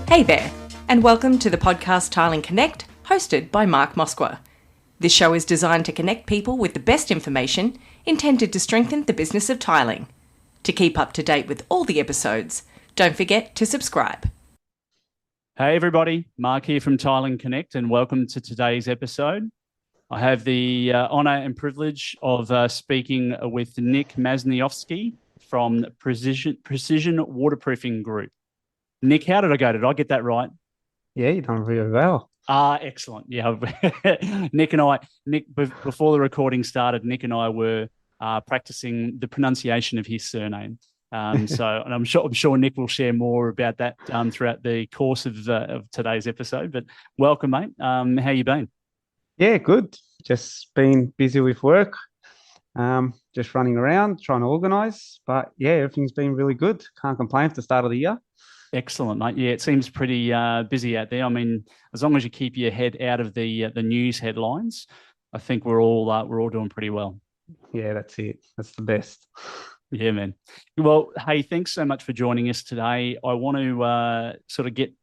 Hey there, and welcome to the podcast Tiling Connect, hosted by Mark Moskwa. This show is designed to connect people with the best information intended to strengthen the business of tiling. To keep up to date with all the episodes, don't forget to subscribe. Hey everybody, Mark here from Tiling Connect, and welcome to today's episode. I have the honour and privilege of speaking with Nick Mazniovski from Precision Waterproofing Group. Nick, how did I go? Did I get that right? Yeah, you've done really well. Excellent. Yeah, Nick, before the recording started, Nick and I were practicing the pronunciation of his surname. And I'm sure Nick will share more about that throughout the course of today's episode. But welcome, mate. How you been? Yeah, good. Just been busy with work. Just running around, trying to organise. But yeah, everything's been really good. Can't complain at the start of the year. Excellent, mate. Yeah, it seems pretty busy out there. I mean, as long as you keep your head out of the news headlines, I think we're all doing pretty well. Yeah, that's it. That's the best. Yeah, man. Well, hey, thanks so much for joining us today. I want to sort of get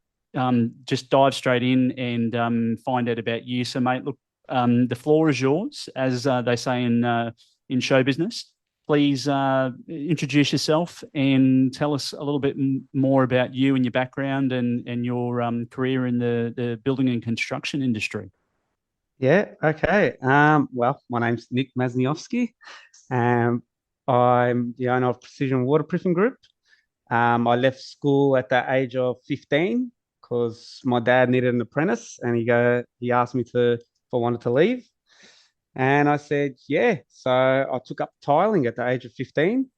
just dive straight in and find out about you. So, mate, look, the floor is yours, as they say in show business. Please introduce yourself and tell us a little bit more about you and your background and your career in the building and construction industry. Yeah, okay. Well, my name's Nick Mazniovski. I'm the owner of Precision Waterproofing Group. I left school at the age of 15 because my dad needed an apprentice, and he asked me if I wanted to leave. And I said, yeah. So I took up tiling at the age of 15.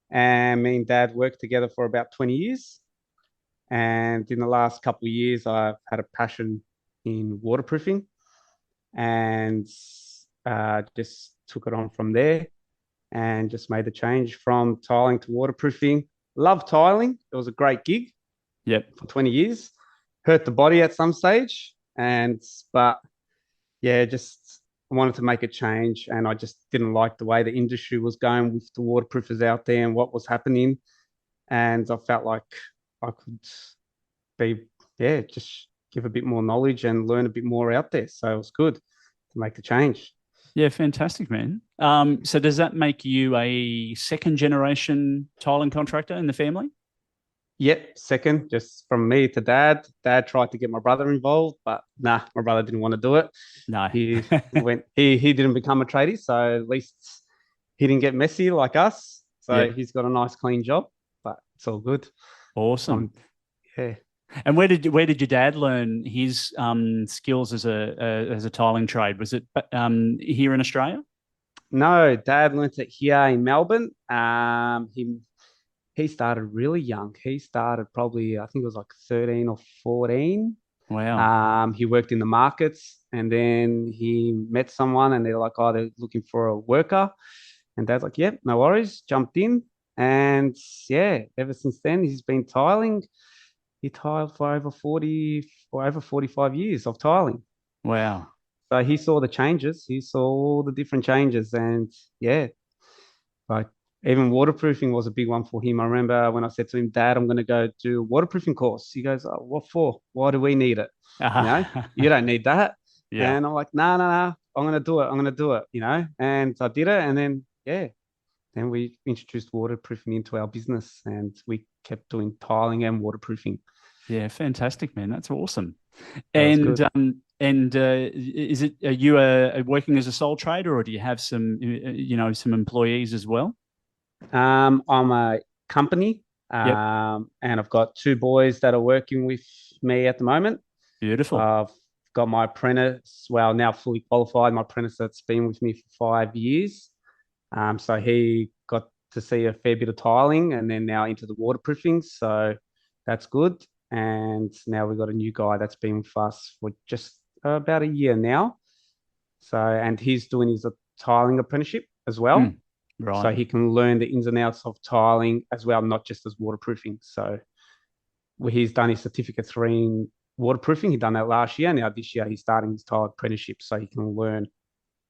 And me and dad worked together for about 20 years. And in the last couple of years, I've had a passion in waterproofing and just took it on from there and just made the change from tiling to waterproofing. Love tiling. It was a great gig. Yep. For 20 years. Hurt the body at some stage. But yeah, just wanted to make a change, and I just didn't like the way the industry was going with the waterproofers out there and what was happening. And I felt like I could just give a bit more knowledge and learn a bit more out there. So it was good to make the change. Yeah, fantastic, man. So does that make you a second generation tiling contractor in the family? Yep, second, just from me to dad. Dad tried to get my brother involved, but nah, my brother didn't want to do it. No. He didn't become a tradie, so at least he didn't get messy like us. So he's got a nice clean job, but it's all good. Awesome. Yeah. And where did your dad learn his skills as a tiling trade? Was it here in Australia? No, dad learnt it here in Melbourne. He started really young. He started probably, I think it was like 13 or 14. Wow. He worked in the markets, and then he met someone and they're like, oh, they're looking for a worker. And dad's like, yep, no worries, jumped in. And yeah, ever since then, he's been tiling. He tiled for over 45 years of tiling. Wow. So he saw the changes. He saw all the different changes. And yeah, like even waterproofing was a big one for him. I remember when I said to him, Dad, I'm going to go do a waterproofing course. He goes, oh, what for? Why do we need it? You don't need that. Yeah. And I'm like, no, I'm going to do it. And I did it. And then, then we introduced waterproofing into our business, and we kept doing tiling and waterproofing. Yeah, fantastic, man. That's awesome. That Are you working as a sole trader, or do you have some employees as well? I'm a company, Yep. and I've got two boys that are working with me at the moment. Beautiful. I've got my apprentice, well, now fully qualified, my apprentice that's been with me for 5 years. So he got to see a fair bit of tiling, and then now into the waterproofing. So that's good. And now we've got a new guy that's been with us for just about a year now. So, and he's doing his tiling apprenticeship as well. Right. So he can learn the ins and outs of tiling as well, not just as waterproofing. So he's done his certificate 3 in waterproofing. He done that last year. Now this year he's starting his tile apprenticeship so he can learn.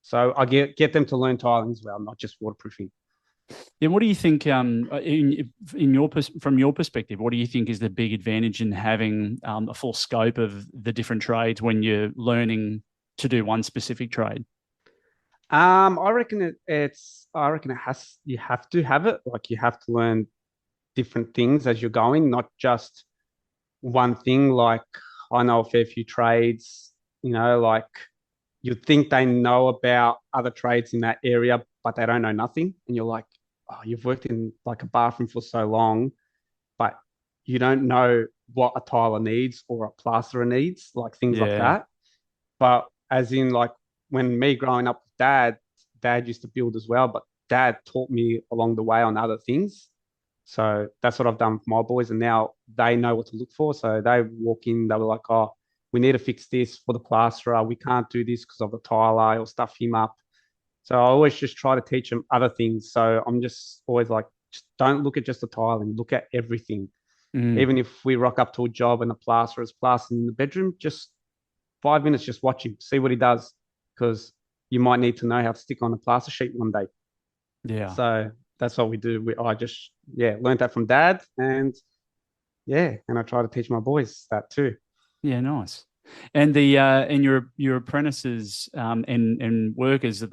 So I get them to learn tiling as well, not just waterproofing. Yeah, what do you think, in your from your perspective, what do you think is the big advantage in having a full scope of the different trades when you're learning to do one specific trade? I reckon I reckon you have to have it. Like you have to learn different things as you're going, not just one thing. Like I know a fair few trades, like you think they know about other trades in that area, but they don't know nothing. And you're like, oh, you've worked in like a bathroom for so long, but you don't know what a tiler needs or a plasterer needs, like things like Yeah, that. But as in like when me growing up with dad used to build as well, but dad taught me along the way on other things. So that's what I've done with my boys, and now they know what to look for. So they walk in, they were like, "Oh, we need to fix this for the plasterer. We can't do this because of the tiler. Or stuff him up." So I always just try to teach them other things. So I'm just always like, just don't look at just the tiling, look at everything. mm, Even if we rock up to a job and the plasterer is plastering in the bedroom, just 5 minutes, just watch him, see what he does, because you might need to know how to stick on a plaster sheet one day. yeah, So that's what we do. I just learned that from dad, and and I try to teach my boys that too. yeah, nice. And your apprentices and workers, are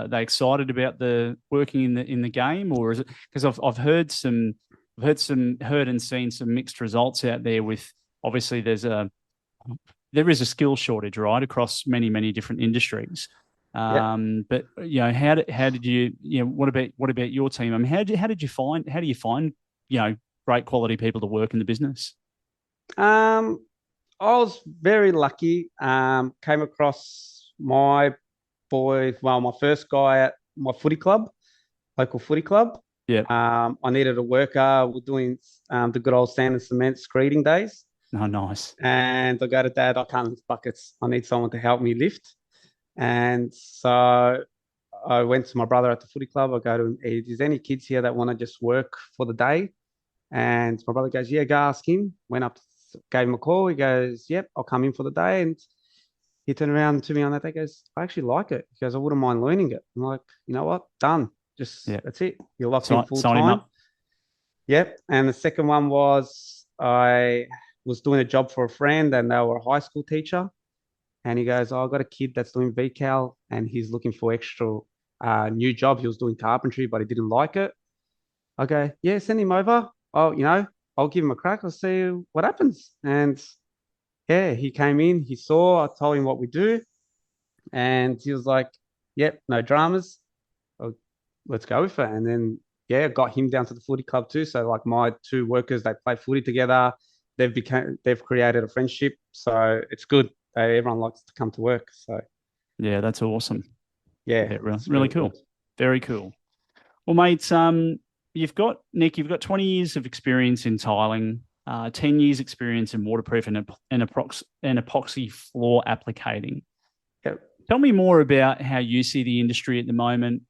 they excited about the working in the game, or is it because I've heard and seen some mixed results out there with obviously there is a skill shortage, right, across many different industries. Yeah. But how did what about your team? I mean, how do you find great quality people to work in the business? Um, I was very lucky. Came across my boy, well, my first guy at my footy club, local footy club. Yeah. I needed a worker. We're doing the good old sand and cement screeding days. Oh, nice. And I go to dad, I can't lift buckets. I need someone to help me lift. And so I went to my brother at the footy club. I go to him, "Hey, is there any kids here that want to just work for the day?" And my brother goes, "Yeah, go ask him." Went up, gave him a call. He goes, "Yep, I'll come in for the day." And he turned around to me on that day, goes, "I actually like it." He goes, "I wouldn't mind learning it." I'm like, "You know what? Done. Just Yeah. that's it. You're locked in full Sign him time." up. Yep. And the second one was I was doing a job for a friend and they were a high school teacher. And he goes, "Oh, I've got a kid that's doing VCAL and he's looking for extra new job. He was doing carpentry, but he didn't like it." I go, "Yeah, send him over. Oh, I'll give him a crack. I'll see what happens." And yeah, he came in, he saw, I told him what we do, and he was like, "Yep, no dramas. Oh, let's go with it." And then got him down to the footy club too. So like my two workers, they play footy together. They've created a friendship. So it's good. Everyone likes to come to work. So Yeah, that's awesome. yeah, Yeah, really, it's really really cool. good. Very cool. Well, mate, you've got 20 years of experience in tiling, 10 years experience in waterproof and epoxy floor applicating. Yep. Tell me more about how you see the industry at the moment.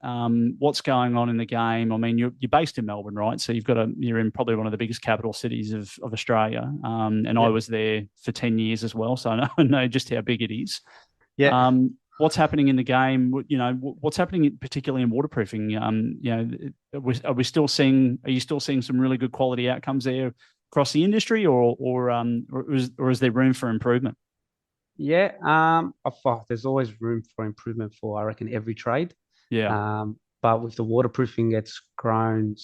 What's going on in the game? I mean, you're based in Melbourne, right? So you're in probably one of the biggest capital cities of Australia. And I Yep. was there for 10 years as well, so I know just how big it is. Yeah. What's happening in the game? What's happening particularly in waterproofing? Are we still seeing? Are you still seeing some really good quality outcomes there across the industry, or is there room for improvement? Yeah. There's always room for improvement for, I reckon, every trade. Yeah. But with the waterproofing, it's grown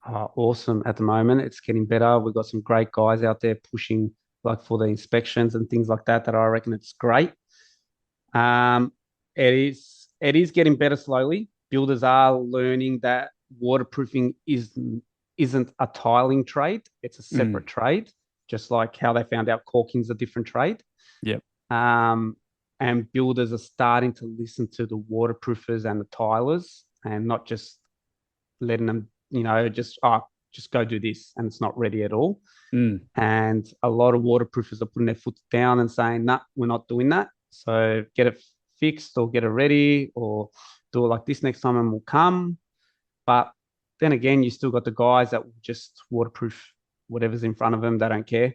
awesome at the moment. It's getting better. We've got some great guys out there pushing like for the inspections and things like that I reckon it's great. Um, it is getting better slowly. Builders are learning that waterproofing isn't a tiling trade. It's a Mm. separate trade, just like how they found out caulking's a different trade. Yep. Um, and builders are starting to listen to the waterproofers and the tilers and not just letting them, just go do this and it's not ready at all. Mm. And a lot of waterproofers are putting their foot down and saying, "Nah, we're not doing that. So get it fixed or get it ready or do it like this next time and we'll come." But then again, you still got the guys that will just waterproof whatever's in front of them. They don't care.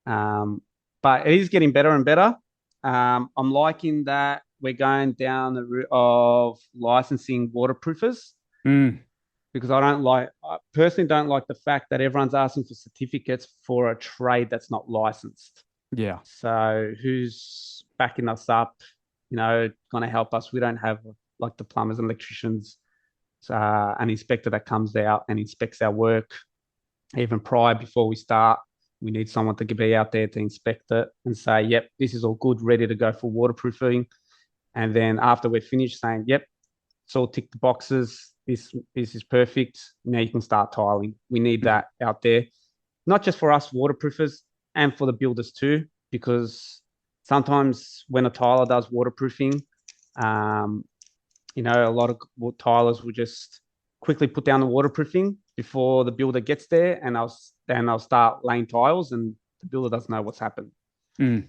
Um, but it is getting better and better. I'm liking that we're going down the route of licensing waterproofers. Mm. because I personally don't like the fact that everyone's asking for certificates for a trade that's not licensed. Yeah. So who's backing us up? Going to help us? We don't have like the plumbers and electricians, an inspector that comes out and inspects our work even prior before we start. We need someone to be out there to inspect it and say, yep, this is all good, ready to go for waterproofing. And then after we're finished saying, yep, it's all tick the boxes. This is perfect. Now you can start tiling. We need that out there, not just for us waterproofers and for the builders too, because sometimes when a tiler does waterproofing, a lot of tilers will just quickly put down the waterproofing before the builder gets there, and I'll start laying tiles, and the builder doesn't know what's happened. Mm.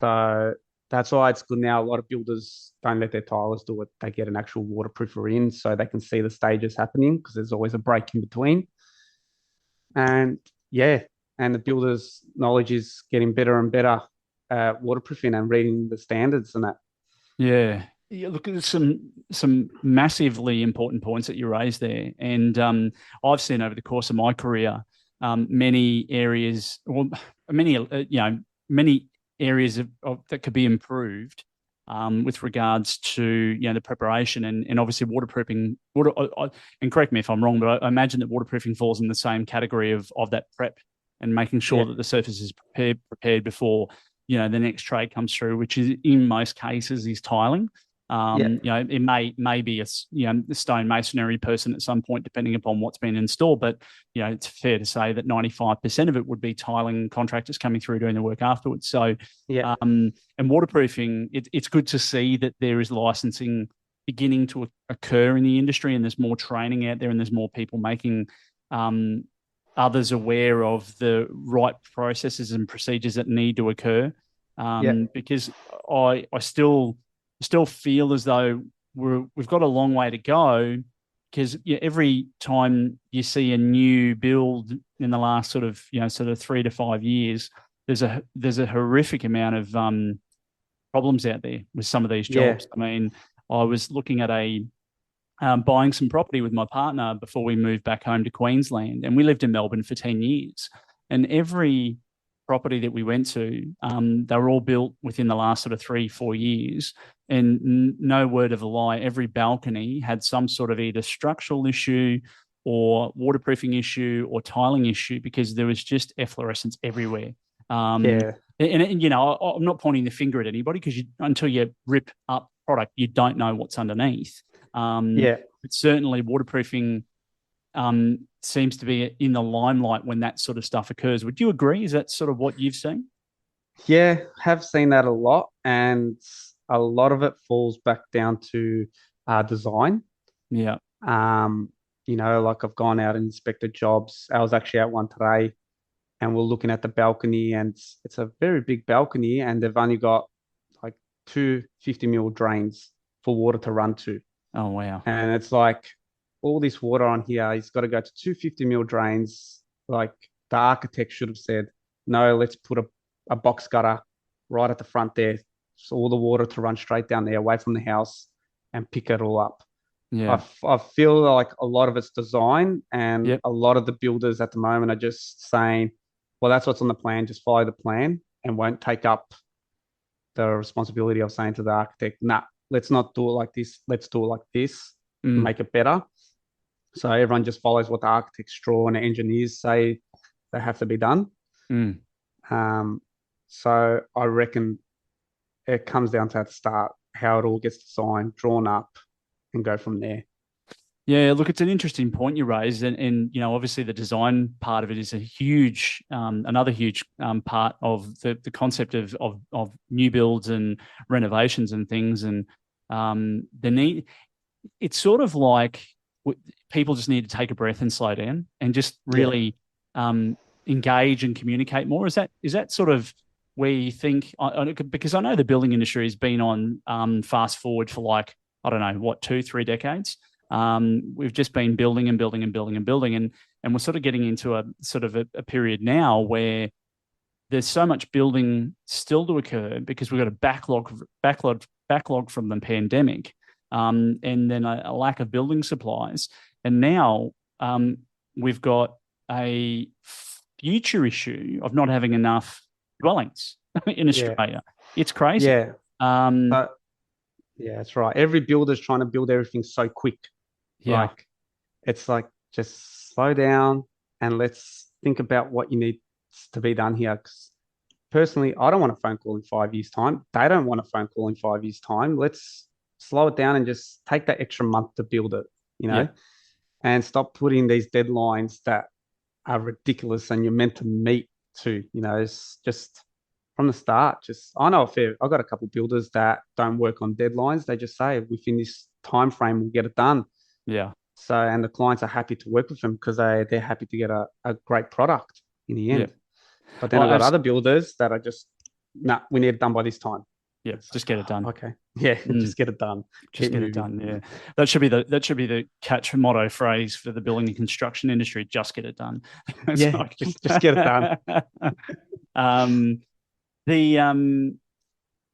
So that's why it's good now. A lot of builders don't let their tilers do it. They get an actual waterproofer in so they can see the stages happening, because there's always a break in between. And yeah, and the builder's knowledge is getting better and better at waterproofing and reading the standards and that. Yeah. Yeah, look, there's some massively important points that you raised there, and I've seen over the course of my career many areas, well, many areas that could be improved with regards to the preparation and obviously waterproofing. And correct me if I'm wrong, but I imagine that waterproofing falls in the same category of that prep and making sure that the surface is prepared before the next trade comes through, which is in most cases is tiling. It may be a stone masonry person at some point, depending upon what's been installed. But it's fair to say that 95% of it would be tiling contractors coming through doing the work afterwards. So, and waterproofing, it's good to see that there is licensing beginning to occur in the industry, and there's more training out there, and there's more people making others aware of the right processes and procedures that need to occur. Because I still feel as though we've got a long way to go, because every time you see a new build in the last sort of 3 to 5 years, there's a horrific amount of problems out there with some of these jobs. I mean, I was looking at buying some property with my partner before we moved back home to Queensland, and we lived in Melbourne for 10 years, and every property that we went to, they were all built within the last sort of 3-4 years. And no word of a lie, every balcony had some sort of either structural issue or waterproofing issue or tiling issue, because there was just efflorescence everywhere. And I'm not pointing the finger at anybody, because until you rip up product, you don't know what's underneath. But certainly waterproofing seems to be in the limelight when that sort of stuff occurs. Would you agree? Is that sort of what you've seen? Yeah, have seen that a lot, and a lot of it falls back down to design. Yeah. Like I've gone out and inspected jobs. I was actually at one today, and we're looking at the balcony, and it's a very big balcony, and they've only got like 2 50 mil drains for water to run to. Oh, wow. And it's like, all this water on here, he's got to go to 2 50 mil drains. Like, the architect should have said, no, let's put a box gutter right at the front there, so all the water to run straight down there away from the house and pick it all up. Yeah. I feel like a lot of it's design, and Yep. a lot of the builders at the moment are just saying, well, that's what's on the plan, just follow the plan, and won't take up the responsibility of saying to the architect, nah, let's not do it like this, let's do it like this, make it better. So everyone just follows what the architects draw and the engineers say they have to be done. So I reckon it comes down to at the start, how it all gets designed, drawn up, and go from there. Yeah, look, it's an interesting point you raised, and obviously the design part of it is a huge, another huge part of the concept of new builds and renovations and things, and the need. It's sort of like people just need to take a breath and slow down and just really engage and communicate more. Is that sort of where you think? Because I know the building industry has been on fast forward for like, I don't know, what, 2-3 decades. We've just been building and building and building and building, and we're sort of getting into a sort of a period now where there's so much building still to occur, because we've got a backlog from the pandemic. and then a lack of building supplies. And now we've got a future issue of not having enough dwellings in Australia. It's crazy. Yeah. Yeah, that's right. Every builder's trying to build everything so quick. Yeah. Like, it's like, just slow down and let's think about what you need to be done here. 'Cause personally, I don't want a phone call in 5 years' time. They don't want a phone call in 5 years' time. Let's slow it down and just take that extra month to build it, and stop putting these deadlines that are ridiculous and you're meant to meet to, it's just from the start. I know I've got a couple of builders that don't work on deadlines. They just say within this time frame, we'll get it done. Yeah. So, and the clients are happy to work with them because they're happy to get a great product in the end. But then I've got other builders that are just, nah, we need it done by this time. Yeah, just get it done. Okay. Yeah, just get it done. Just get it done. Yeah, that should be the catch motto phrase for the building and construction industry. Just get it done. Yeah, just get it done.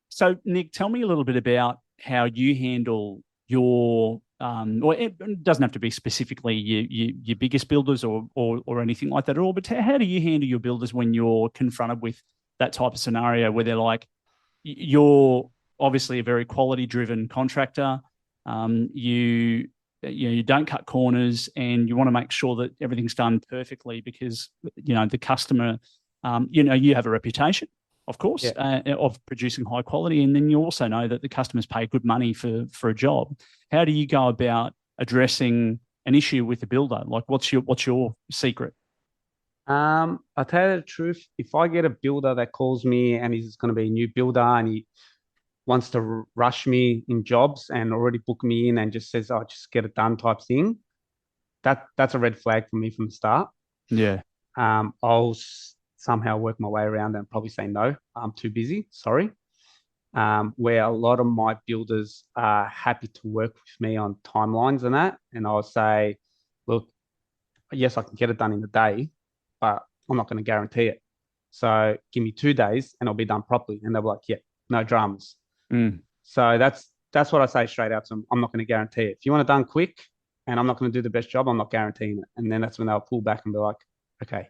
So Nick, tell me a little bit about how you handle your or it doesn't have to be specifically your biggest builders or anything like that at all, but how do you handle your builders when you're confronted with that type of scenario where they're like, you're obviously a very quality driven contractor. You don't cut corners and you want to make sure that everything's done perfectly because, the customer, you have a reputation, of course, of producing high quality. And then you also know that the customers pay good money for a job. How do you go about addressing an issue with the builder? Like what's your secret? I'll tell you the truth. If I get a builder that calls me and he's going to be a new builder and he wants to rush me in jobs and already book me in and just says, "Oh, just get it done," type thing, that's a red flag for me from the start. Yeah. I'll somehow work my way around and probably say no, I'm too busy. Sorry. Where a lot of my builders are happy to work with me on timelines and that, and I'll say, "Look, yes, I can get it done in the day, but I'm not going to guarantee it. So give me 2 days and I'll be done properly." And they'll be like, "Yeah, no dramas." So that's what I say straight out to them. I'm not going to guarantee it. If you want it done quick and I'm not going to do the best job, I'm not guaranteeing it. And then that's when they'll pull back and be like, "Okay,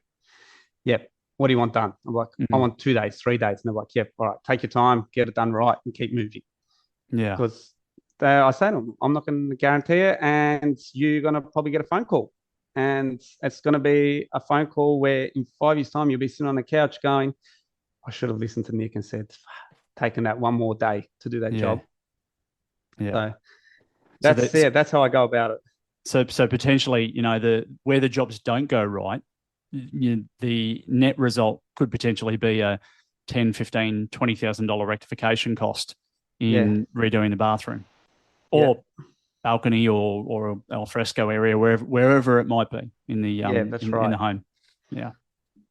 yep, what do you want done?" I'm like, "I want 2 days, 3 days." And they're like, "Yep, all right, take your time, get it done right and keep moving." Yeah. Because I say to them, I'm not going to guarantee it and you're going to probably get a phone call. And it's going to be a phone call where in 5 years' time, you'll be sitting on the couch going, "I should have listened to Nick and said, taken that one more day to do that job." Yeah. So that's how I go about it. So potentially, where the jobs don't go right, the net result could potentially be a $10,000, $15,000, $20,000 rectification cost in redoing the bathroom or balcony or al fresco area, wherever it might be in the in the home. Yeah,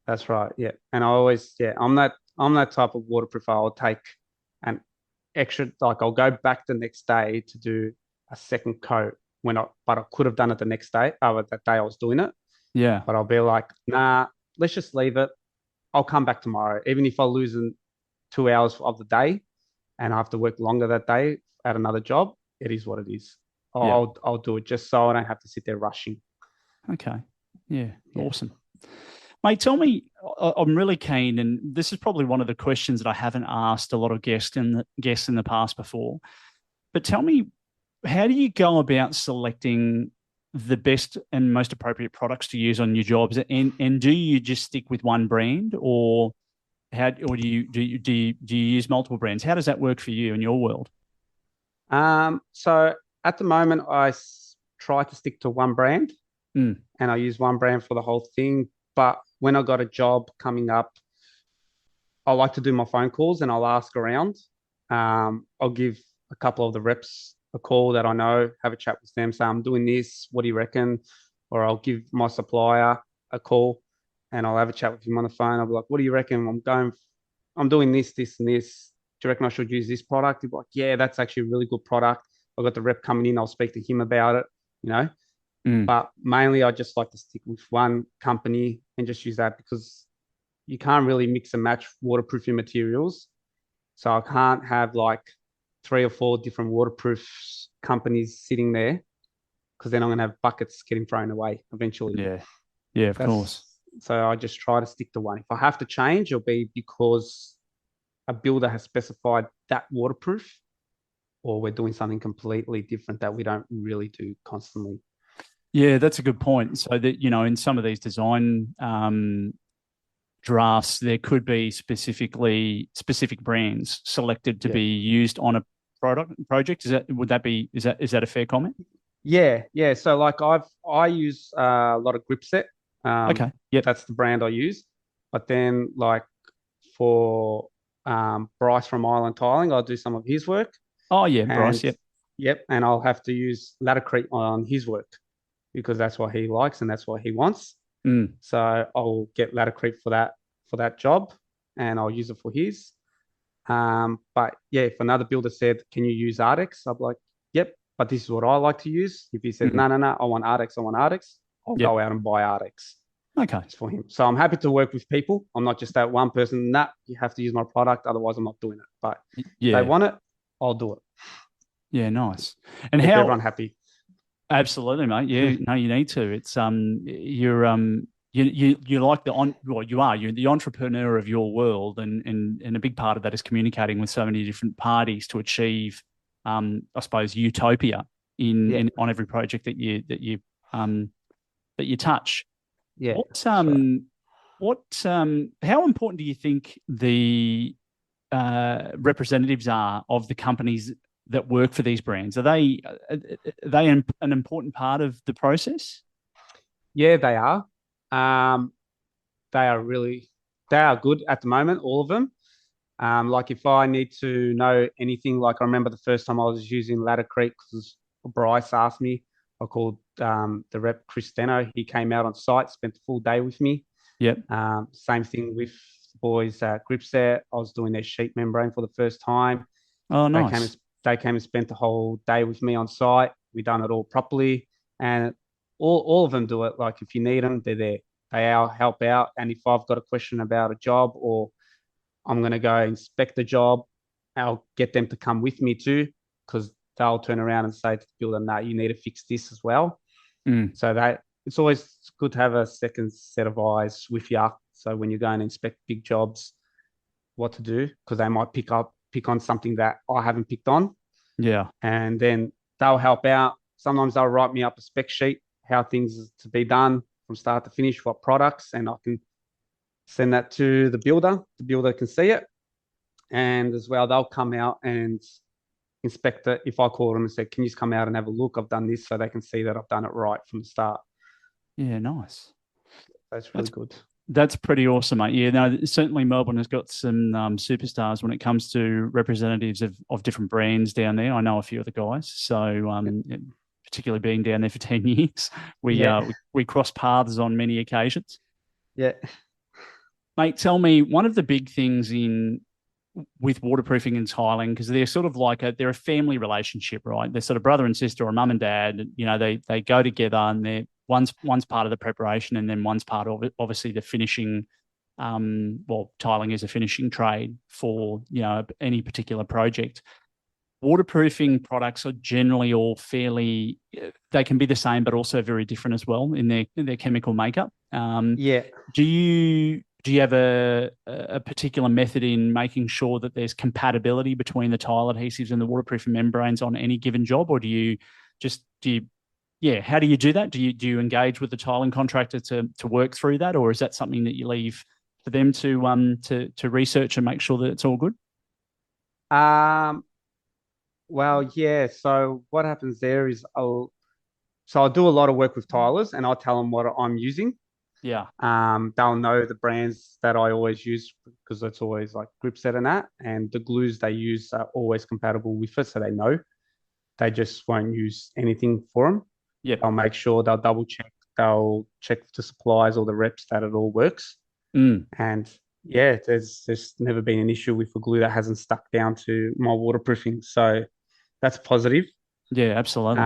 that's right. Yeah, and I always I'm that type of waterproofer. I'll take an extra, like I'll go back the next day to do a second coat but I could have done it the next day. That day I was doing it. Yeah, but I'll be like, "Nah, let's just leave it. I'll come back tomorrow, even if I lose 2 hours of the day, and I have to work longer that day at another job. It is what it is. I'll do it just so I don't have to sit there rushing." Okay. Yeah. Awesome. Mate, tell me, I'm really keen, and this is probably one of the questions that I haven't asked a lot of guests in the past before, but tell me, how do you go about selecting the best and most appropriate products to use on your jobs? And do you just stick with one brand or do you use multiple brands? How does that work for you in your world? So at the moment, I try to stick to one brand and I use one brand for the whole thing. But when I got a job coming up, I like to do my phone calls and I'll ask around. I'll give a couple of the reps a call that I know, have a chat with them, say, "I'm doing this, what do you reckon?" Or I'll give my supplier a call and I'll have a chat with him on the phone. I'll be like, "What do you reckon? I'm doing this, this, and this. Do you reckon I should use this product?" He'll be like, "Yeah, that's actually a really good product. I've got the rep coming in. I'll speak to him about it, But mainly I just like to stick with one company and just use that because you can't really mix and match waterproofing materials. So I can't have like 3 or 4 different waterproof companies sitting there, because then I'm going to have buckets getting thrown away eventually. Yeah. Yeah, of course. So I just try to stick to one. If I have to change, it'll be because a builder has specified that waterproof, or we're doing something completely different that we don't really do constantly. Yeah, that's a good point. So that, in some of these design drafts, there could be specific brands selected to be used on a project. Is that a fair comment? Yeah. So like I use a lot of Gripset. Okay. Yep. That's the brand I use. But then like for Bryce from Island Tiling, I'll do some of his work. Oh yeah, Bryce. Yep. Yep. And I'll have to use Latticrete on his work because that's what he likes and that's what he wants. So I'll get Latticrete for that job, and I'll use it for his. But yeah, if another builder said, "Can you use Ardex?" I'm like, "Yep." But this is what I like to use. If he said, "No, I want Ardex," I'll go out and buy Ardex. Okay. Just for him. So I'm happy to work with people. I'm not just that one person. Nah, you have to use my product, otherwise I'm not doing it. But if they want it, I'll do it. Yeah, nice. And keep everyone happy. Absolutely, mate. Yeah, no, you need to. It's you're like you're the entrepreneur of your world, and a big part of that is communicating with so many different parties to achieve, I suppose, utopia on every project that you touch. Yeah. How important do you think the representatives are of the companies that work for these brands? Are they an important part of the process? Yeah, they are. They are good at the moment, all of them. Like if I need to know anything, like I remember the first time I was using Latticrete because Bryce asked me. I called the rep Chris Steno. He came out on site, spent the full day with me. Yep. Same thing with the boys at Gripset. I was doing their sheet membrane for the first time. Oh, nice. They came and spent the whole day with me on site. We done it all properly, and all of them do it. Like if you need them, they're there. They help out. And if I've got a question about a job or I'm going to go inspect the job, I'll get them to come with me too, because they'll turn around and say to the builder, "No, you need to fix this as well." So it's always good to have a second set of eyes with you. So when you go and inspect big jobs, what to do, because they might pick on something that I haven't picked on. Yeah. And then they'll help out. Sometimes they'll write me up a spec sheet, how things are to be done from start to finish, what products, and I can send that to the builder. The builder can see it. And as well, they'll come out and inspect it. If I call them and say, "Can you just come out and have a look? I've done this," so they can see that I've done it right from the start. Yeah, nice. That's really good. That's pretty awesome, mate. Yeah, no, certainly Melbourne has got some superstars when it comes to representatives of different brands down there. I know a few of the guys. So particularly being down there for 10 years, we cross paths on many occasions. Yeah. Mate, tell me, one of the big things with waterproofing and tiling, because they're sort of like they're a family relationship, right? They're sort of brother and sister or mum and dad. They go together, and they're one's part of the preparation, and then one's part of it, obviously the finishing. Tiling is a finishing trade for any particular project. Waterproofing products are generally all fairly. They can be the same, but also very different as well in their chemical makeup. Do you have a particular method in making sure that there's compatibility between the tile adhesives and the waterproofing membranes on any given job, or how do you do that? Do you engage with the tiling contractor to work through that, or is that something that you leave for them to research and make sure that it's all good? Well, yeah. So what happens there is I'll do a lot of work with tilers, and I'll tell them what I'm using. Yeah. They'll know the brands that I always use because it's always like Gripset and that, and the glues they use are always compatible with it, so they know. They just won't use anything for them. Yeah. They'll make sure they'll double check. They'll check the supplies or the reps that it all works. And yeah, there's never been an issue with a glue that hasn't stuck down to my waterproofing, so that's positive. Yeah, absolutely.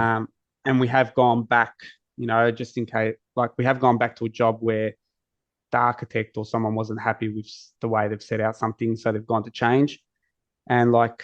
And we have gone back, just in case, like we have gone back to a job where the architect or someone wasn't happy with the way they've set out something, so they've gone to change. And like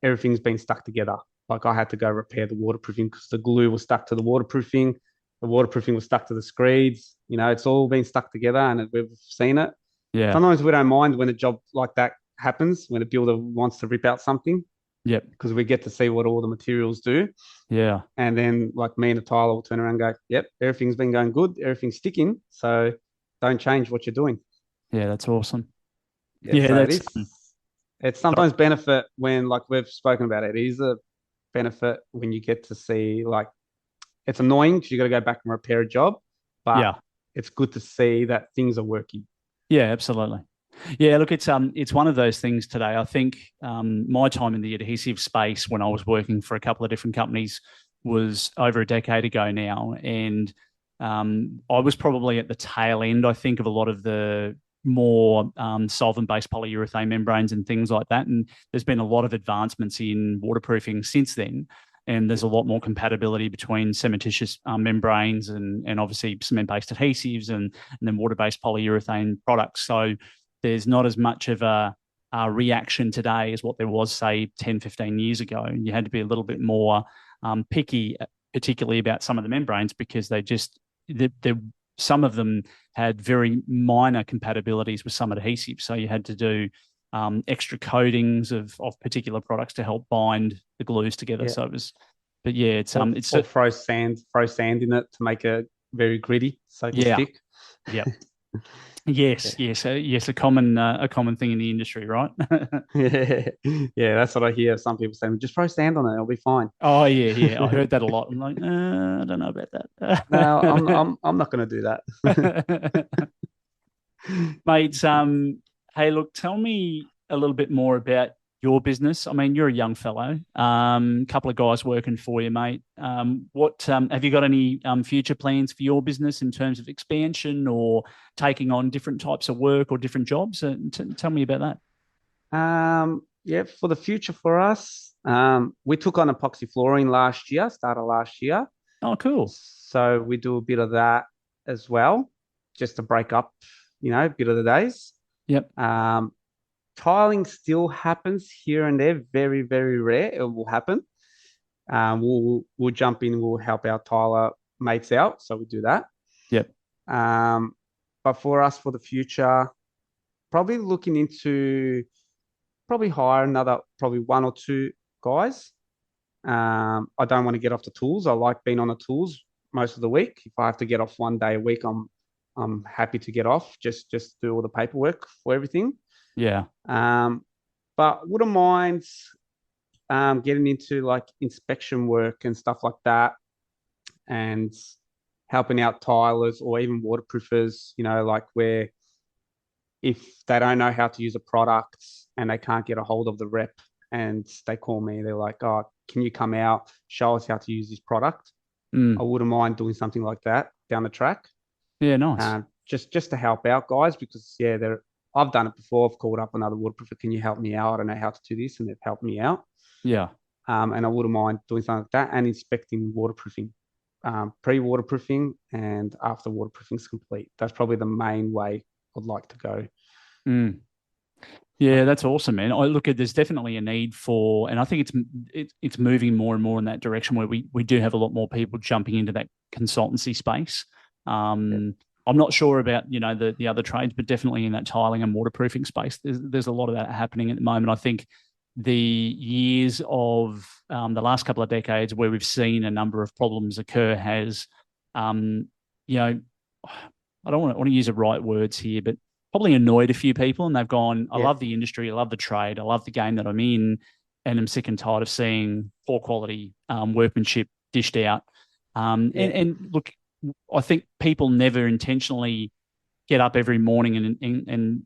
everything's been stuck together. Like I had to go repair the waterproofing because the glue was stuck to the waterproofing was stuck to the screeds. It's all been stuck together, and we've seen it. Yeah. Sometimes we don't mind when a job like that happens, when a builder wants to rip out something. Yep. Because we get to see what all the materials do. Yeah. And then like me and the Tyler will turn around and go, yep, everything's been going good. Everything's sticking. So don't change what you're doing. Yeah, that's awesome. Yeah, so that's it's sometimes benefit when, like we've spoken about it is a benefit when you get to see, like, it's annoying because you got to go back and repair a job, but it's good to see that things are working. Yeah, absolutely. Yeah, look, it's one of those things today. I think my time in the adhesive space when I was working for a couple of different companies was over a decade ago now, and I was probably at the tail end, I think, of a lot of the more solvent-based polyurethane membranes and things like that. And there's been a lot of advancements in waterproofing since then. And there's a lot more compatibility between cementitious membranes and obviously cement-based adhesives and then water-based polyurethane products. So there's not as much of a reaction today as what there was, say, 10, 15 years ago. You had to be a little bit more picky, particularly about some of the membranes, because some of them had very minor compatibilities with some adhesives. So you had to do extra coatings of particular products to help bind the glues together. Yeah. So it was, but yeah, it's or throw sand in it to make it very gritty, so it can stick. Yeah. Yes, a common thing in the industry, right? yeah, that's what I hear some people saying. Just throw sand on it; it'll be fine. Oh yeah, I heard that a lot. I'm like, I don't know about that. No, I'm not going to do that, mate. Hey, look, tell me a little bit more about your business. I mean, you're a young fellow, couple of guys working for you, mate. What have you got any future plans for your business in terms of expansion or taking on different types of work or different jobs? Tell me about that. Yeah, for the future for us, we took on epoxy flooring started last year. Oh, cool. So we do a bit of that as well, just to break up, a bit of the days. Yep. Tiling still happens here and there, very, very rare. It will happen. We'll jump in, we'll help our tiler mates out, so we do that. Yep. But for us, for the future, probably looking into hire another one or two guys. I don't want to get off the tools. I like being on the tools most of the week. If I have to get off one day a week, I'm happy to get off. Just do all the paperwork for everything. Yeah. But wouldn't mind getting into like inspection work and stuff like that, and helping out tilers or even waterproofers, like where if they don't know how to use a product and they can't get a hold of the rep and they call me, they're like, oh, can you come out, show us how to use this product? I wouldn't mind doing something like that down the track. Yeah, nice. Just to help out guys, because I've done it before. I've called up another waterproofer. Can you help me out? I don't know how to do this, and they've helped me out. Yeah. And I wouldn't mind doing something like that and inspecting waterproofing, pre-waterproofing and after waterproofing is complete. That's probably the main way I'd like to go. Yeah, that's awesome, man. There's definitely a need for, and I think it's moving more and more in that direction where we do have a lot more people jumping into that consultancy space. I'm not sure about the other trades, but definitely in that tiling and waterproofing space, there's a lot of that happening at the moment. I think the years of the last couple of decades where we've seen a number of problems occur has, I don't want to use the right words here, but probably annoyed a few people, and they've gone, I love the industry, I love the trade, I love the game that I'm in, and I'm sick and tired of seeing poor quality workmanship dished out. And look, I think people never intentionally get up every morning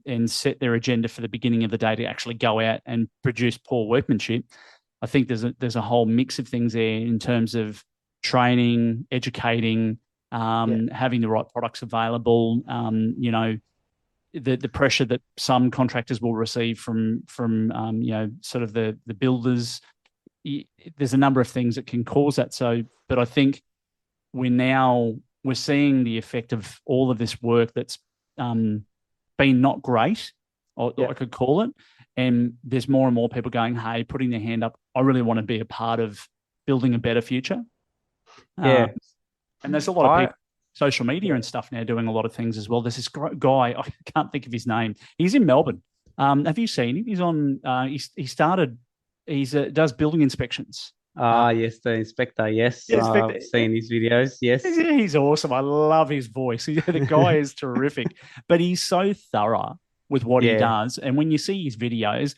and set their agenda for the beginning of the day to actually go out and produce poor workmanship. I think there's a whole mix of things there in terms of training, educating, having the right products available, the pressure that some contractors will receive from sort of the builders. There's a number of things that can cause that. So, but I think we're seeing the effect of all of this work that's been not great, or I could call it, And there's more and more people going, hey, putting their hand up, I really want to be a part of building a better future. Yeah. And there's a lot of people, social media and stuff now doing a lot of things as well. There's this guy, I can't think of his name. He's in Melbourne. Have you seen him? He's on, does building inspections. Yes, the inspector. Yes, Yeah, I've seen his videos. Yes, he's awesome. I love his voice. The guy is terrific, but he's so thorough with what he does. And when you see his videos,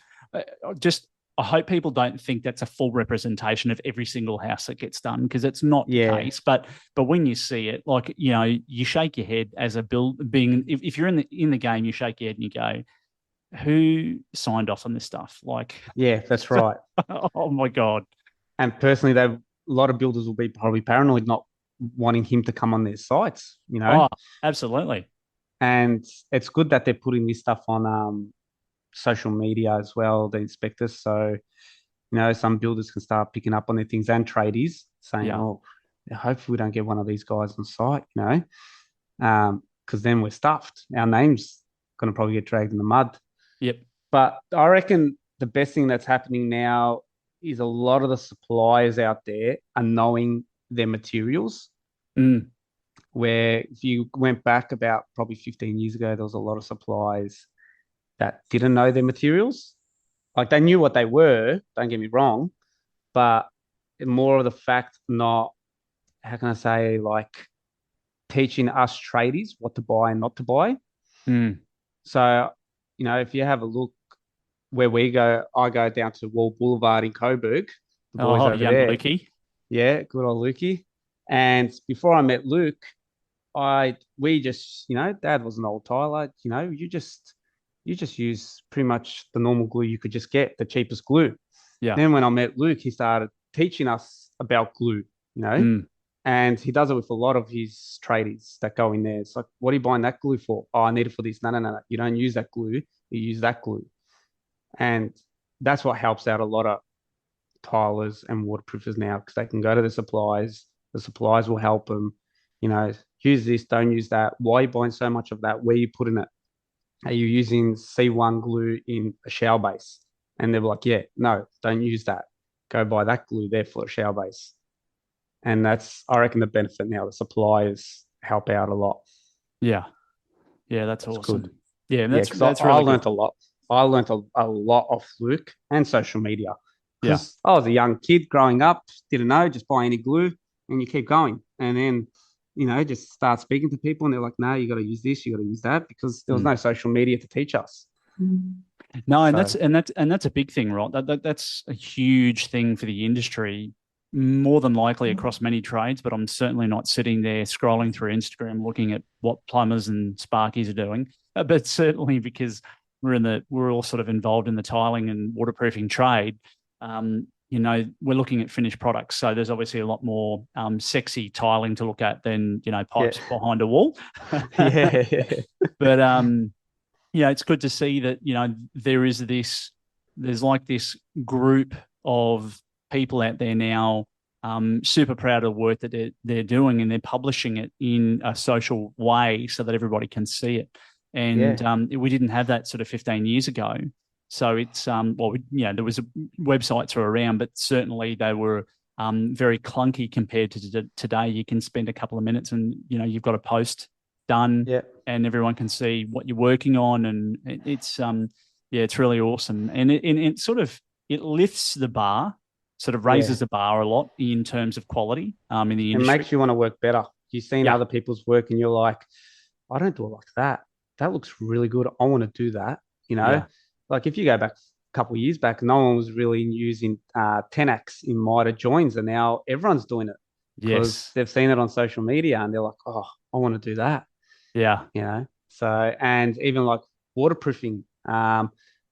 I hope people don't think that's a full representation of every single house that gets done, because it's not the case. But when you see it, like, you know, you shake your head as a if you're in the game, you shake your head and you go, who signed off on this stuff? Like, yeah, that's right. Oh my God. And personally, a lot of builders will be probably paranoid, not wanting him to come on their sites, you know? Oh, absolutely. And it's good that they're putting this stuff on social media as well, the inspectors. So, you know, some builders can start picking up on their things, and tradies saying, oh, hopefully we don't get one of these guys on site, you know? Because then we're stuffed. Our name's going to probably get dragged in the mud. Yep. But I reckon the best thing that's happening now is a lot of the suppliers out there are knowing their materials. Where if you went back about probably 15 years ago, there was a lot of suppliers that didn't know their materials. Like, they knew what they were, don't get me wrong, but more of the fact, not, how can I say, like, teaching us tradies what to buy and not to buy. So, you know, if you have a look where we go, I go down to Wall Boulevard in Coburg. The boys over there. Lukey. Yeah, good old Lukey. And before I met Luke, we just, you know, Dad was an old tiler. You know, you just use pretty much the normal glue you could just get, the cheapest glue. Yeah. Then when I met Luke, he started teaching us about glue, you know, and he does it with a lot of his tradies that go in there. It's like, what are you buying that glue for? Oh, I need it for this. No. You don't use that glue. You use that glue. And that's what helps out a lot of tilers and waterproofers now, because they can go to the suppliers. The suppliers will help them, you know, use this, don't use that. Why are you buying so much of that? Where are you putting it? Are you using C1 glue in a shower base? And they're like, yeah, no, don't use that. Go buy that glue there for a shower base. And that's, I reckon, the benefit now. The suppliers help out a lot. Yeah. Yeah, that's awesome. Good. Yeah, that's really I learned good. A lot. I learned a lot off Luke and social media, because I was a young kid growing up, didn't know, just buy any glue and you keep going. And then, you know, just start speaking to people and they're like, no, you got to use this, you got to use that, because there was no social media to teach us. No, and that's a big thing, right? That's a huge thing for the industry, more than likely across many trades, but I'm certainly not sitting there scrolling through Instagram looking at what plumbers and sparkies are doing. But certainly because we're all sort of involved in the tiling and waterproofing trade. You know, we're looking at finished products. So there's obviously a lot more sexy tiling to look at than, you know, pipes behind a wall. But yeah, it's good to see that, you know, there's like this group of people out there now, super proud of the work that they're doing, and they're publishing it in a social way so that everybody can see it. And we didn't have that sort of 15 years ago. So it's, there was websites were around, but certainly they were very clunky compared to today. You can spend a couple of minutes and, you know, you've got a post done and everyone can see what you're working on. And it's really awesome. And it sort of, it lifts the bar, sort of raises the bar a lot in terms of quality in the industry. It makes you want to work better. You've seen other people's work and you're like, I don't do it like that. That looks really good. I want to do that. You know, like if you go back a couple of years back, no one was really using 10X in miter joins, and now everyone's doing it because they've seen it on social media and they're like, oh, I want to do that. Yeah. You know, so, and even like waterproofing, a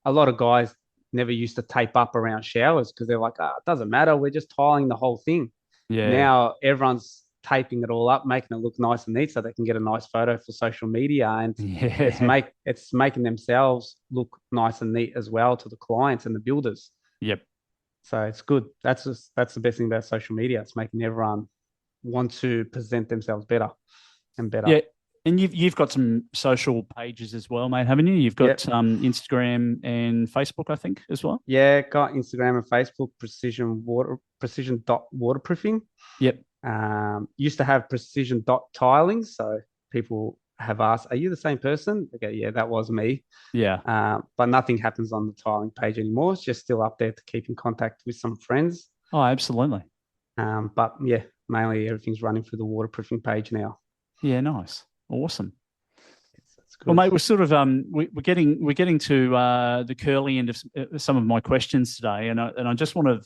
lot of guys never used to tape up around showers because they're like, it doesn't matter. We're just tiling the whole thing. Yeah. Now everyone's taping it all up, making it look nice and neat so they can get a nice photo for social media, and it's making themselves look nice and neat as well to the clients and the builders. Yep. So it's good. That's the best thing about social media. It's making everyone want to present themselves better and better. Yeah. And you've got some social pages as well, mate, haven't you? You've got Yep. Instagram and Facebook, I think, as well. Yeah, got Instagram and Facebook, precision dot waterproofing. Yep. Used to have precision dot tiling. So people have asked, are you the same person? Okay, yeah, that was me. Yeah. But nothing happens on the tiling page anymore. It's just still up there to keep in contact with some friends. Oh, absolutely. But yeah, mainly everything's running through the waterproofing page now. Yeah, nice. Awesome. That's good. Well, mate, we're sort of we're getting to the curly end of some of my questions today, and I just want to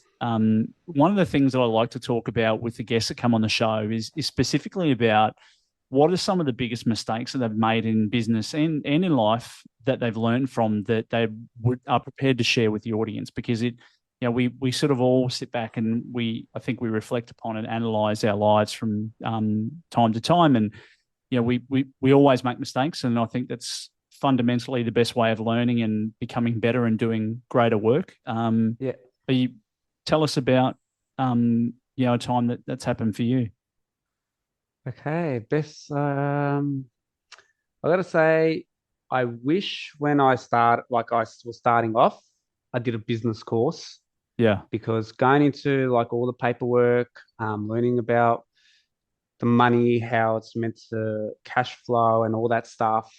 one of the things that I like to talk about with the guests that come on the show is specifically about what are some of the biggest mistakes that they've made in business and in life that they've learned from that they are prepared to share with the audience, because we sort of all sit back and I think we reflect upon and analyze our lives from time to time, and we always make mistakes, and I think that's fundamentally the best way of learning and becoming better and doing greater work. Yeah. Tell us about a time that's happened for you. Okay. Best. I gotta say, I wish when I was starting off, I did a business course, Yeah. because going into like all the paperwork, learning about the money, how it's meant to cash flow and all that stuff,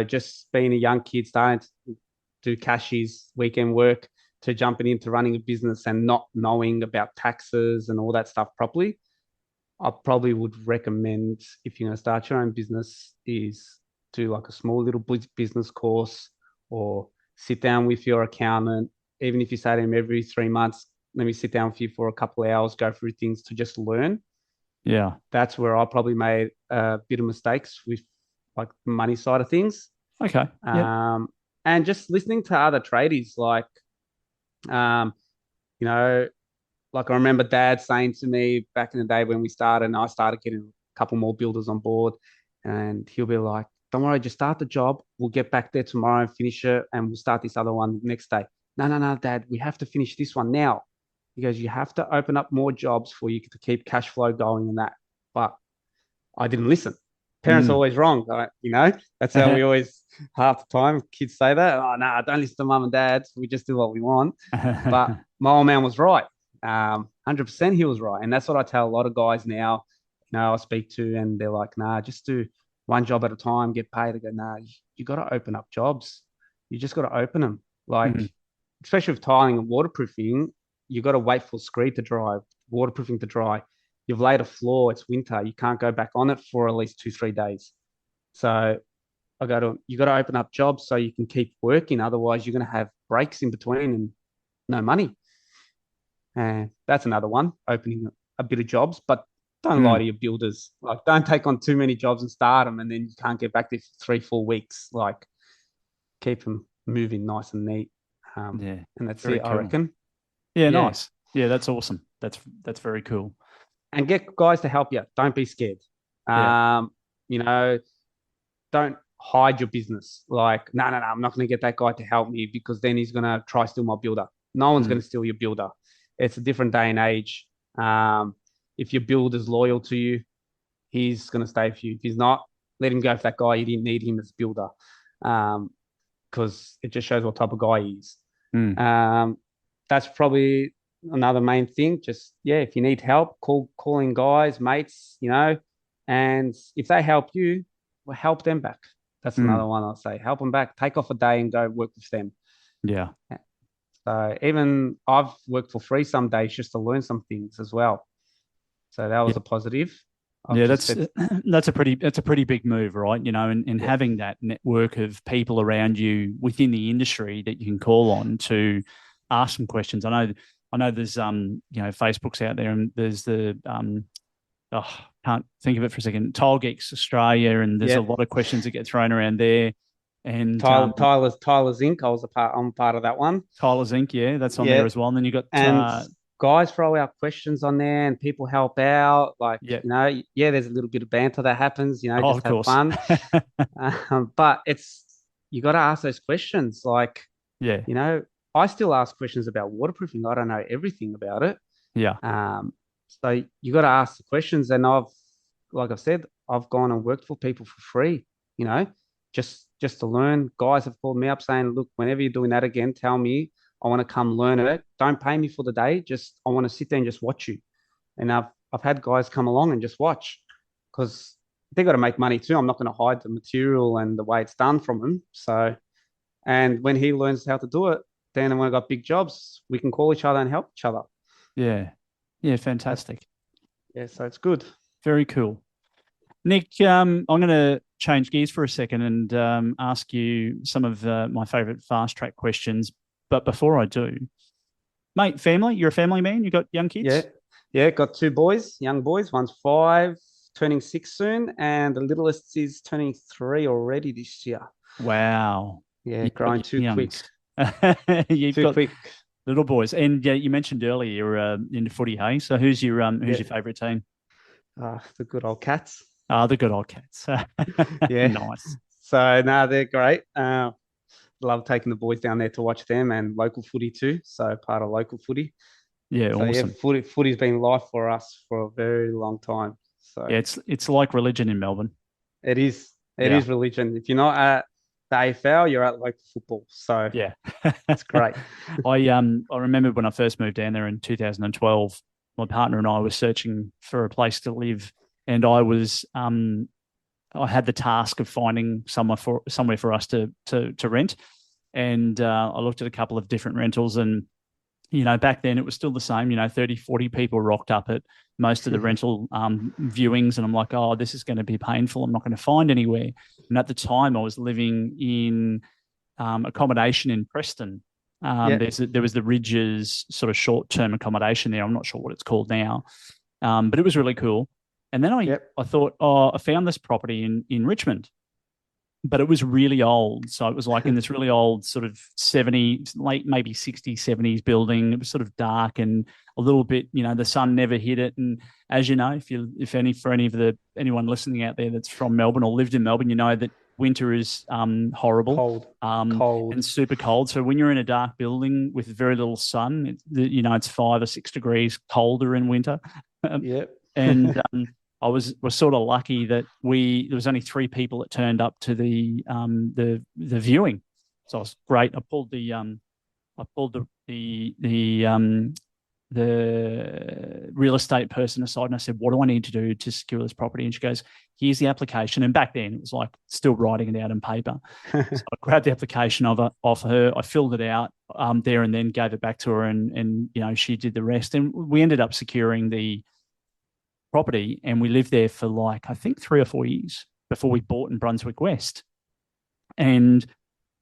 just being a young kid starting to do cashies, weekend work, to jumping into running a business and not knowing about taxes and all that stuff properly. I probably would recommend, if you're going to start your own business, is do like a small little business course, or sit down with your accountant. Even if you say to him every 3 months, let me sit down with you for a couple of hours, go through things to just learn. Yeah. That's where I probably made a bit of mistakes with like the money side of things. Okay. Yep. And just listening to other tradies, um, you know, like I remember Dad saying to me back in the day when we started, and I started getting a couple more builders on board, and he'll be like, "Don't worry, just start the job. We'll get back there tomorrow and finish it, and we'll start this other one next day." No, no, no, Dad, we have to finish this one now. He goes, "You have to open up more jobs for you to keep cash flow going and that." But I didn't listen. Parents are Mm. always wrong, right? That's how we always, half the time kids say that. Oh, no, don't listen to mum and dad. We just do what we want. But my old man was right. 100% he was right. And that's what I tell a lot of guys now, I speak to, and they're like, nah, just do one job at a time, get paid. I go, nah, you got to open up jobs. You just got to open them. Like, Mm. especially with tiling and waterproofing, you got to wait for screed to dry, waterproofing to dry. You've laid a floor, it's winter, you can't go back on it for at least 2, 3 days. So you got to open up jobs so you can keep working. Otherwise, you're going to have breaks in between and no money. And that's another one, opening a bit of jobs, but don't lie Mm. to your builders. Like, don't take on too many jobs and start them, and then you can't get back there for 3, 4 weeks. Like, keep them moving nice and neat. Yeah. And that's Very it, I cool. reckon. Yeah. Yeah. Nice. Yeah. That's awesome. That's very cool. And get guys to help you. Don't be scared. Yeah. You know, don't hide your business. Like, no, no, no, I'm not going to get that guy to help me, because then he's going to try steal my builder. No one's going Mm. to steal your builder. It's a different day and age. If your builder's loyal to you, he's going to stay for you. If he's not, let him go for that guy. You didn't need him as a builder, because it just shows what type of guy he is. Mm. That's probably another main thing. Just, yeah, if you need help, calling guys, mates, and if they help you, well, help them back. That's another Mm. one I'll say. Help them back. Take off a day and go work with them. Yeah. So even I've worked for free some days just to learn some things as well. So that was a positive. Yeah, that's a pretty big move, right? And Yeah, having that network of people around you within the industry that you can call on to ask some questions. I know there's Facebook's out there, and there's the can't think of it for a second, Tile Geeks Australia, and there's yeah. a lot of questions that get thrown around there. And Tyler's Inc. I'm part of that one. Tyler's Inc. Yeah, that's on Yeah, there as well. And then you got and guys throw out questions on there, and people help out. Like, yeah. yeah, there's a little bit of banter that happens. Oh, just of have course. fun. But you got to ask those questions. Like, Yeah. I still ask questions about waterproofing. I don't know everything about it. Yeah. So you got to ask the questions, and like I've said, I've gone and worked for people for free, you know, just to learn. Guys have called me up saying, look, whenever you're doing that again, tell me. I want to come learn it. Don't pay me for the day. Just I want to sit there and just watch you. And I've had guys come along and just watch because they got to make money too. I'm not going to hide the material and the way it's done from them. So, and when he learns how to do it, then when I got big jobs, we can call each other and help each other. Yeah. Yeah. Fantastic. Yeah, so it's good. Very cool. Nick, I'm going to change gears for a second and ask you some of my favorite fast track questions. But before I do, mate, family, you're a family man? You got young kids? Yeah. Yeah, got two boys, young boys. One's 5, turning 6 soon, and the littlest is turning 3 already this year. Wow. Yeah, growing too quick. You've Too got quick. little boys. And you mentioned earlier you're into footy, hey? So who's your favourite team? The good old Cats. The good old Cats. Yeah. Nice. So, no, they're great. Love taking the boys down there to watch them and local footy too. So, part of local footy. Yeah, So, awesome. yeah, footy's been life for us for a very long time. So, yeah, it's like religion in Melbourne. it is. It Yeah. is religion. If you're not at the AFL, you're at local football. So, Yeah. it's great. I remember when I first moved down there in 2012, my partner and I were searching for a place to live, and I had the task of finding somewhere for us to rent, and I looked at a couple of different rentals, and back then it was still the same, 30, 40 people rocked up at most of the rental viewings, and I'm like, oh, this is going to be painful. I'm not going to find anywhere. And at the time, I was living in accommodation in Preston. There was the Ridges sort of short-term accommodation there. I'm not sure what it's called now, but it was really cool. And then I thought, oh, I found this property in Richmond, but it was really old. So it was like in this really old sort of 70s, late maybe 60s, 70s building. It was sort of dark and a little bit, the sun never hit it. And as you know, anyone listening out there that's from Melbourne or lived in Melbourne, you know that winter is horrible, cold, and super cold. So when you're in a dark building with very little sun, it's 5 or 6 degrees colder in winter. And I was sort of lucky that there was only 3 people that turned up to the viewing, so it was great. I pulled the real estate person aside and I said, what do I need to do to secure this property? And she goes, here's the application. And back then it was like still writing it out in paper. So I grabbed the application off her. I filled it out there and then gave it back to her, and she did the rest. And we ended up securing the property, and we lived there for I think 3 or 4 years before we bought in Brunswick West. And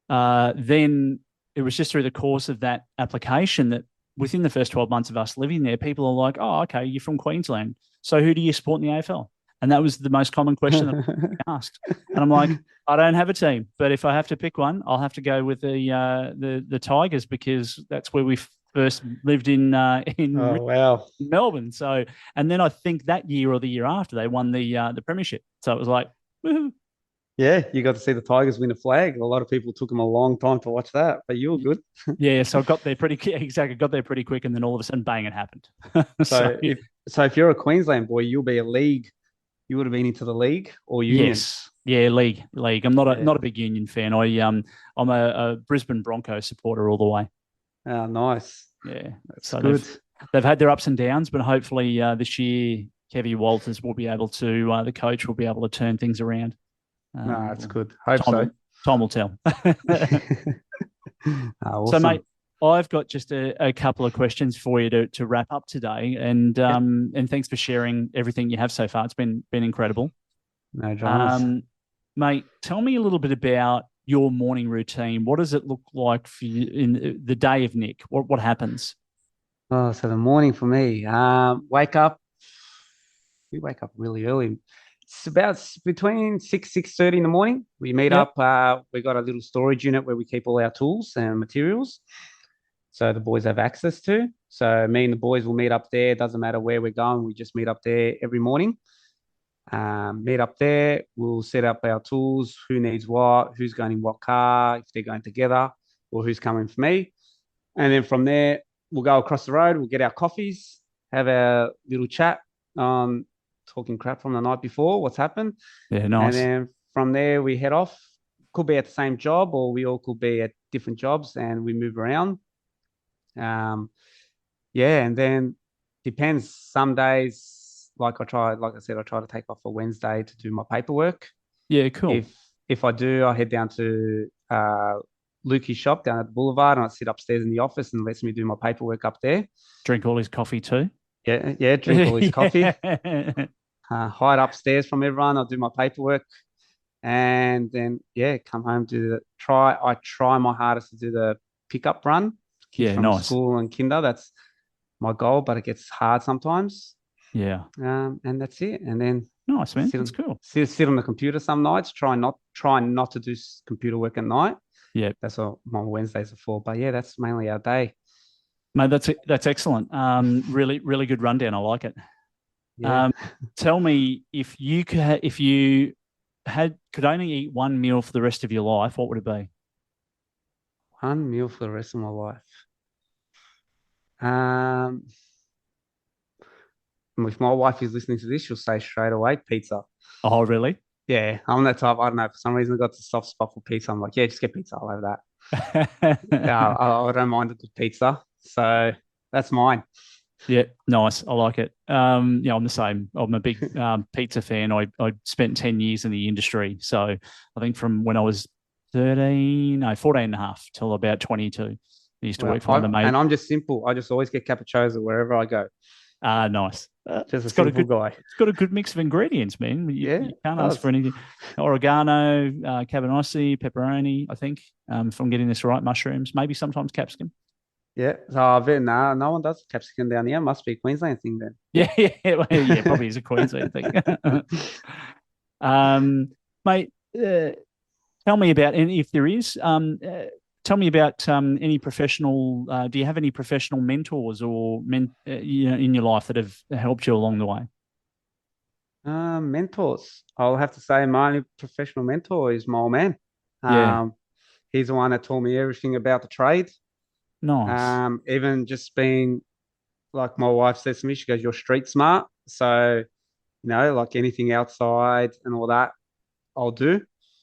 then it was just through the course of that application that within the first 12 months of us living there, people are like, oh, okay, you're from Queensland, so who do you support in the AFL? And that was the most common question that I asked. And I'm like, I don't have a team, but if I have to pick one, I'll have to go with the Tigers, because that's where we first lived in Melbourne. So, and then I think that year or the year after they won the premiership. So it was like, woohoo. Yeah, you got to see the Tigers win a flag. A lot of people took them a long time to watch that, but you were good. Yeah, so I got there pretty quick, and then all of a sudden, bang, it happened. So if you're a Queensland boy, you'll be a league. You would have been into the league or union. Yes, yeah, league. I'm not a big union fan. I'm a Brisbane Broncos supporter all the way. Oh, nice. Yeah, that's so good. They've had their ups and downs, but hopefully this year, Kevy Walters will be able to, the coach will be able to turn things around. No, that's good. Hope so. Time will tell. Awesome. So, mate, I've got just a couple of questions for you to wrap up today, and thanks for sharing everything you have so far. It's been incredible. No dramas. Mate, tell me a little bit about your morning routine. What does it look like for you in the day of Nick? What happens? Oh, so the morning for me, wake up. We wake up really early. It's about between 6:30 in the morning. We meet up. We got a little storage unit where we keep all our tools and materials, so the boys have access to. So me and the boys will meet up there. Doesn't matter where we're going. We just meet up there every morning. Meet up there. We'll set up our tools. Who needs what? Who's going in what car? If they're going together, or who's coming for me. And then from there, we'll go across the road. We'll get our coffees, have a little chat talking crap from the night before, what's happened. Yeah, And nice. then from there, we head off. Could be at the same job, or we all could be at different jobs, and we move around. Yeah, and then depends. Some days, like I said, I try to take off a Wednesday to do my paperwork. Yeah, cool. If I do, I head down to Lukey's shop down at the Boulevard, and I sit upstairs in the office and lets me do my paperwork up there. Drink all his coffee too. Yeah, drink all his coffee. Yeah. Hide upstairs from everyone. I'll do my paperwork, and then come home. I try my hardest to do the pickup run. Kids from nice. school and kinder. That's my goal, but it gets hard sometimes. Yeah. And that's it. And then nice, man. That's cool. Sit on the computer some nights. Try not to do computer work at night. Yeah, that's what my Wednesdays are for. But yeah, that's mainly our day. Mate, that's excellent. Really, really good rundown. I like it. Yeah. Tell me, if you could only eat one meal for the rest of your life, what would it be? One meal for the rest of my life. If my wife is listening to this, she'll say straight away, pizza. Oh, really? Yeah, I'm that type. I don't know. For some reason, I got a soft spot for pizza. I'm like, yeah, just get pizza. I'll have that. Yeah, I don't mind a good pizza. So that's mine. Yeah, nice. I like it. I'm the same. I'm a big pizza fan. I spent 10 years in the industry. So I think from when I was 14 and a half till about 22, I used to work for the mate. And I'm just simple. I just always get cappuccinos wherever I go. Nice. Just a simple guy. It's got a good mix of ingredients, man. You can't ask for anything. Oregano, cabanossi, pepperoni, I think, if I'm getting this right, mushrooms, maybe sometimes capsicum. Yeah. So no one does capsicum down here. Must be a Queensland thing then. Yeah, probably is a Queensland thing. Mate, tell me about, and if there is, tell me about any professional. Do you have any professional mentors or in your life that have helped you along the way? Mentors. I'll have to say my only professional mentor is my old man. He's the one that taught me everything about the trade. Nice. Even just being, like my wife says to me, she goes, "You're street smart." So, like anything outside and all that, I'll do.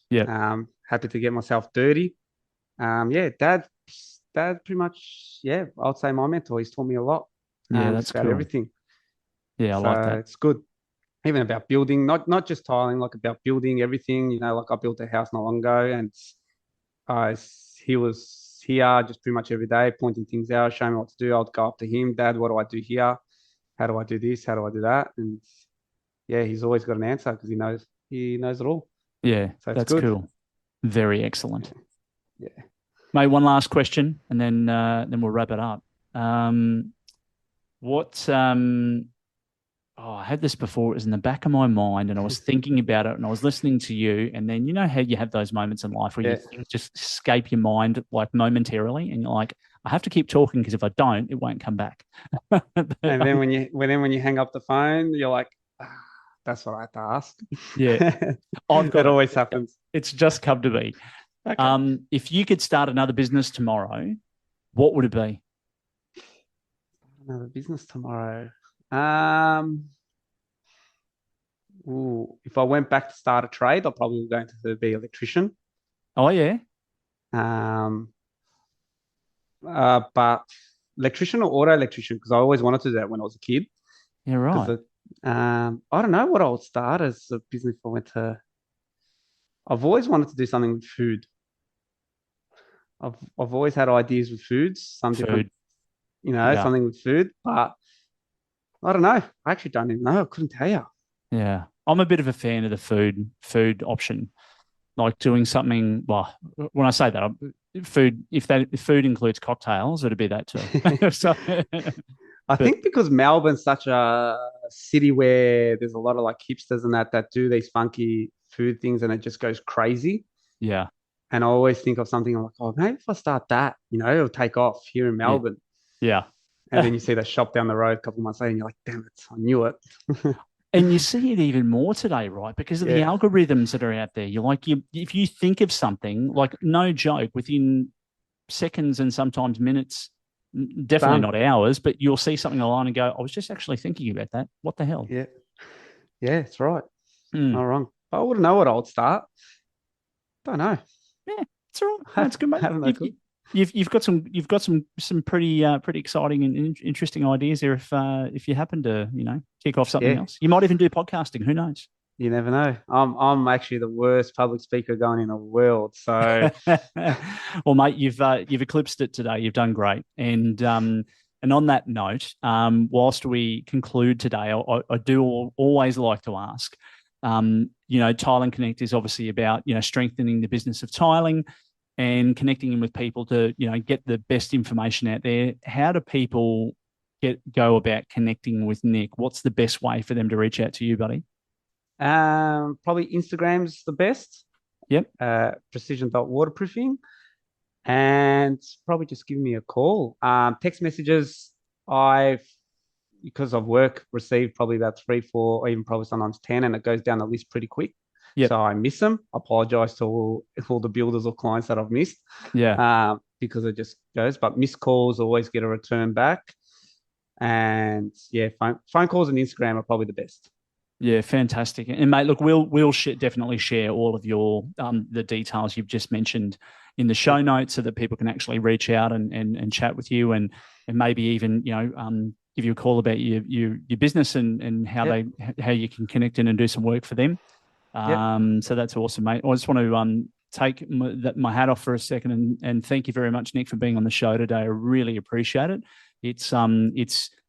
Yeah. Happy to get myself dirty. Dad pretty much, I'd say my mentor. He's taught me a lot. Yeah, that's about cool. everything. Yeah, I like that. It's good. Even about building, not just tiling, like about building everything. Like I built a house not long ago, and he was here just pretty much every day, pointing things out, showing me what to do. I'd go up to him, "Dad, what do I do here? How do I do this? How do I do that?" And he's always got an answer because he knows it all. Yeah, so that's good. Cool. Very excellent. Yeah. Mate, one last question, and then we'll wrap it up. I had this before. It was in the back of my mind, and I was thinking about it, and I was listening to you, and then you know how you have those moments in life where you just escape your mind like momentarily, and you're like, I have to keep talking because if I don't, it won't come back. And then when you hang up the phone, you're like, that's what I had to ask. Yeah, that always happens. It's just come to me. Okay. If you could start another business tomorrow, what would it be? Another business tomorrow. If I went back to start a trade, I'm probably going to be an electrician. Oh yeah. But electrician or auto electrician, because I always wanted to do that when I was a kid. Yeah, right. I don't know what I would start as a business if I went to. I've always wanted to do something with food. I've always had ideas with foods, different, something with food, but I don't know. I actually don't even know. I couldn't tell you. Yeah. I'm a bit of a fan of the food option, like doing something. Well, when I say that, if food includes cocktails, it'd be that too. So, I think because Melbourne's such a city where there's a lot of like hipsters and that do these funky food things, and it just goes crazy. Yeah. And I always think of something, I'm like, oh, maybe if I start that, it'll take off here in Melbourne. Yeah. And then you see that shop down the road a couple of months later, and you're like, damn it, I knew it. And you see it even more today, right? Because of the algorithms that are out there. You're like, if you think of something, like no joke, within seconds and sometimes minutes, definitely not hours, but you'll see something online and go, I was just actually thinking about that. What the hell? Yeah. Yeah, that's right. Mm. Not wrong. I wouldn't know what I would start. Don't know. Yeah, it's all right. That's good, mate. I don't know. You've got some pretty exciting and interesting ideas there. If you happen to kick off something Yeah, else, you might even do podcasting. Who knows? you never know. I'm actually the worst public speaker going in the world. So Well, mate, you've eclipsed it today. You've done great. And on that note, whilst we conclude today, I do always like to ask, Tiling Connect is obviously about, strengthening the business of tiling and connecting in with people to, get the best information out there. How do people go about connecting with Nick? What's the best way for them to reach out to you, buddy? probably Instagram's the best. Yep. Precision.waterproofing. And probably just give me a call. Text messages, because of work, received probably about 3, 4, or even probably sometimes 10, and it goes down the list pretty quick. Yep. So I miss them. I apologize to all the builders or clients that I've missed. Yeah. Because it just goes. But missed calls always get a return back. And yeah, phone calls and Instagram are probably the best. Yeah, fantastic. And mate, look, we'll definitely share all of your the details you've just mentioned in the show notes so that people can actually reach out and chat with you and maybe even give you a call about your business and how how you can connect in and do some work for them. So that's awesome, mate. I just want to take my hat off for a second and thank you very much, Nick, for being on the show today. I really appreciate it. It's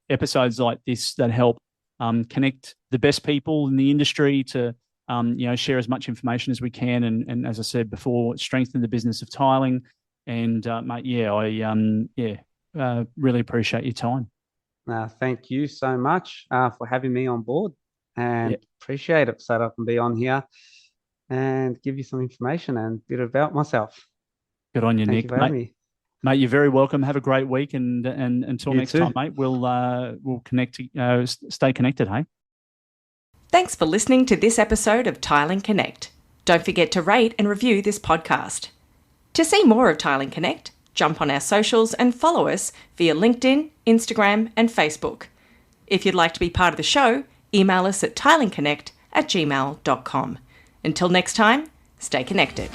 episodes like this that help connect the best people in the industry to share as much information as we can and as I said before, strengthen the business of tiling. And mate, I really appreciate your time. Thank you so much for having me on board, and appreciate it, so that I can be on here and give you some information and a bit about myself. Good on you, Thank Nick. you for having me. Mate, you're very welcome. Have a great week, and until You next too. time, mate, we'll connect. Stay connected, hey. Thanks for listening to this episode of Tiling Connect. Don't forget to rate and review this podcast. To see more of Tiling Connect, jump on our socials and follow us via LinkedIn, Instagram, and Facebook. If you'd like to be part of the show, email us at tilingconnect@gmail.com. Until next time, stay connected.